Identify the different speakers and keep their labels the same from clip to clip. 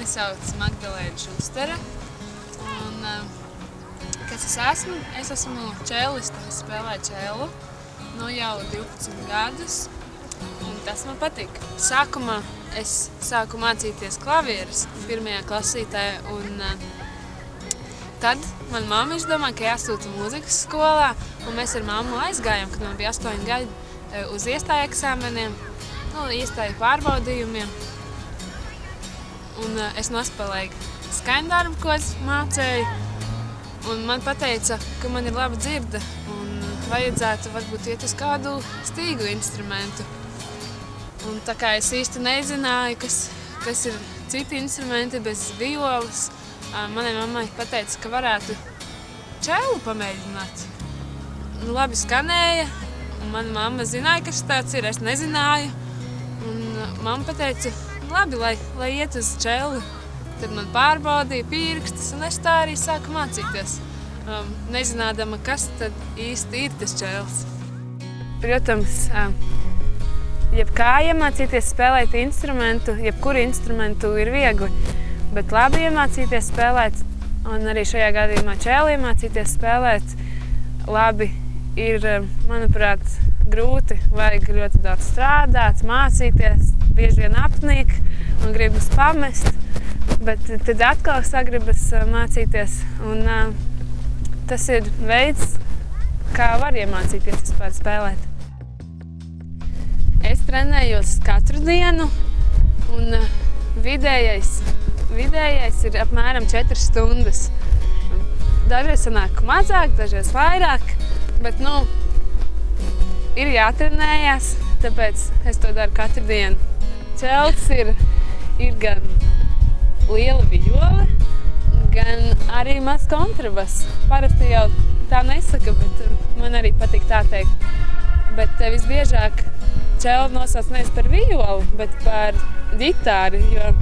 Speaker 1: Mani sauc Magdalēna Šustere. Un, kas es esmu? Es esmu čelliste, es spēlēju čellu jau 12 gadus. Un tas man patīk. Sākumā es sāku mācīties klavierus 1. klasītē. Un tad man mamma izdomāja, ka jāsūta mūzikas skolā. Un mēs ar mammu aizgājām, kad man bija 8 gadi, uz iestāju eksāmeniem, iestāju pārbaudījumiem. Un es nospēlēju skaņdarbu, ko es mācēju. Un man pateica, ka man ir laba dzirde un vajadzētu varbūt iet uz kādu stīgu instrumentu. Un tā kā es īsti nezināju, kas ir citi instrumenti bez violas, manai mammai pateica, ka varētu čellu pamēģināt. Labi skanēja, un mana mamma zināja, kas tāds ir, es nezināju. Un mamma pateica, labi, lai iet uz čellu. Tad man pārbaudīja pirkstus, un es tā arī sāku mācīties, nezinādama, kas tad īsti ir tas čells. Protams, jebkā iemācīties spēlēt instrumentu, jebkuru instrumentu ir viegli, bet labi iemācīties spēlēt, un arī šajā gadījumā čellu iemācīties spēlēt labi ir, manuprāt, grūti. Vajag ļoti daudz strādāt, mācīties, bieži vien apnīk un gribas pamest, bet tad atkal sagribas mācīties, un tas ir veids, kā var iemācīties vispār spēlēt. Es trenējos katru dienu, un vidējais ir apmēram 4 stundas. Dažreiz sanāk mazāk, dažreiz vairāk, bet, ir jātrenējās, tāpēc es to daru katru dienu. Čelts ir gan liela viola, gan arī maz kontrabass. Parasti jau tā nesaka, bet man arī patīk tā teikt. Bet visbiežāk čellu nosauc nevis par violu, bet par ģitāru, jo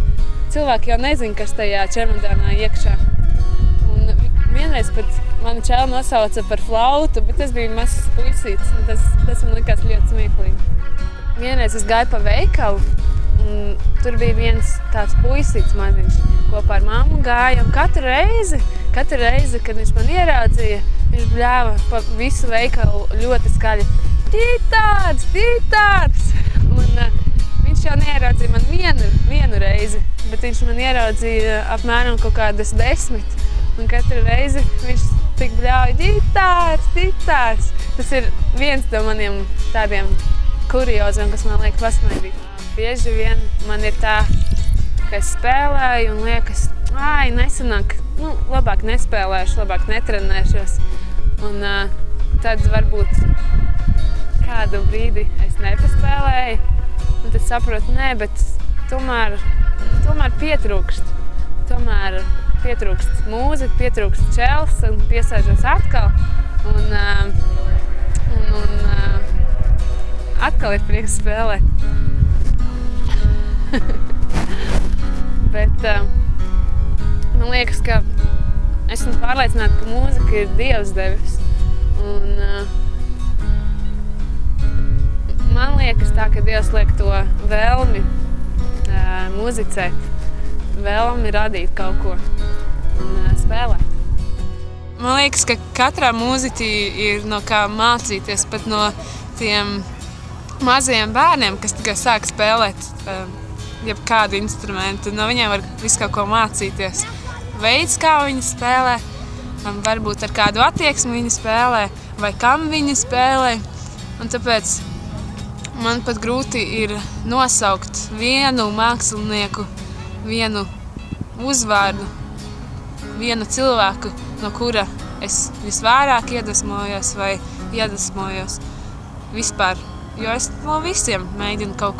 Speaker 1: cilvēki jau nezina, kas tajā čemodānā iekšā. Un vienreiz pat mani čellu nosauca par flautu, bet tas bija mazs puisīts, un tas man likās ļoti smieklīgi. Vienreiz es gāju pa veikalu, un tur bija viens tāds puisīts maziņš, kopā ar mammu gāja, un katru reizi, kad viņš man ieraudzīja, viņš bļāva pa visu veikalu ļoti skaļi. Ģitārs! Un viņš jau neieraudzīja man vienu reizi, bet viņš man ieraudzīja apmēram kaut kādas 10. Un katru reizi viņš tik bļauja ģitārs! Tas ir viens no maniem tādiem kurioziem, kas man liek pasmaidīt. Bieži vien man ir tā, ka es spēlēju un liekas, nesanāk, labāk nespēlēšu, labāk netrenēšos. Un tad varbūt kādu brīdi es nepaspēlēju, un tad saprotu, bet tomēr pietrūkst. Tomēr pietrūkst mūzika, pietrūkst čells, un piesēžos atkal, un atkal ir prieks spēlēt. Bet man liekas, ka esmu pārliecināta, ka mūzika ir Dievs devis. Un man liekas tā, ka Dievs liek to vēlmi muzicēt, vēlmi radīt kaut ko un spēlēt. Man liekas, ka katrā mūziķī ir no kā mācīties, pat no tiem mazajiem bērniem, kas tikai sāk spēlēt jebkādu instrumentu. No viņiem var visu kaut ko mācīties. Veids, kā viņi spēlē, varbūt ar kādu attieksmi viņi spēlē, vai kam viņi spēlē. Un tāpēc man pat grūti ir nosaukt vienu mākslinieku, vienu uzvārdu, vienu cilvēku, no kura es visvairāk iedvesmojos vai iedvesmojos vispār. Jo es no visiem mēģinu kaut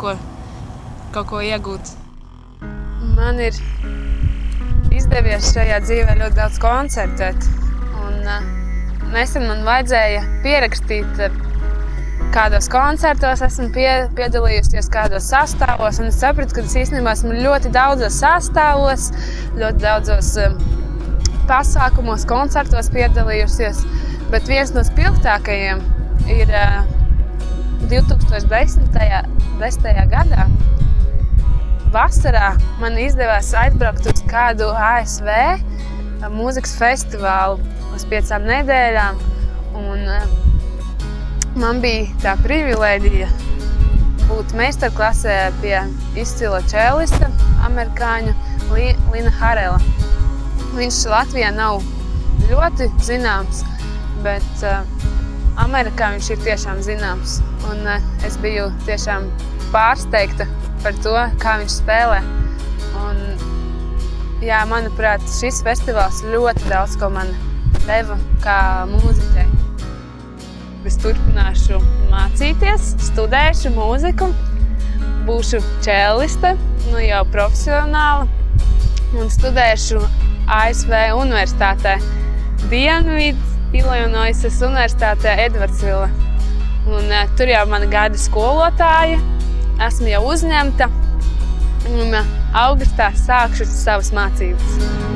Speaker 1: ko iegūt. Man ir izdevies šajā dzīvē ļoti daudz koncertēt. Un nesen man vajadzēja pierakstīt kādos koncertos, esmu piedalījusies kādos sastāvos, un es sapratu, ka es īstenībā esmu ļoti daudzos sastāvos, ļoti daudzos pasākumos, koncertos piedalījusies, bet viens no spilgtākajiem ir 2010. gadā vasarā man izdevās aizbraukt uz kādu ASV mūzikas festivālu uz 5 nedēļām. Un man bija tā privilēģija būt meistarklasē pie izcila čēlista, amerikāņu Lina Harela. Viņš Latvijā nav ļoti zināms, bet Amerikā viņš ir tiešām zināms. Un es biju tiešām pārsteigta par to, kā viņš spēlē. Un, jā, manuprāt, šis festivāls ļoti daudz ko man deva kā mūziķei. Es turpināšu mācīties, studēšu mūziku, būšu čēliste, jau profesionāla, un studēšu ASV universitātē, Illinoisas universitātē Edvardsville. Un tur jau mani gaida skolotāja, esmu jau uzņemta, un augustā sākšu savas mācības.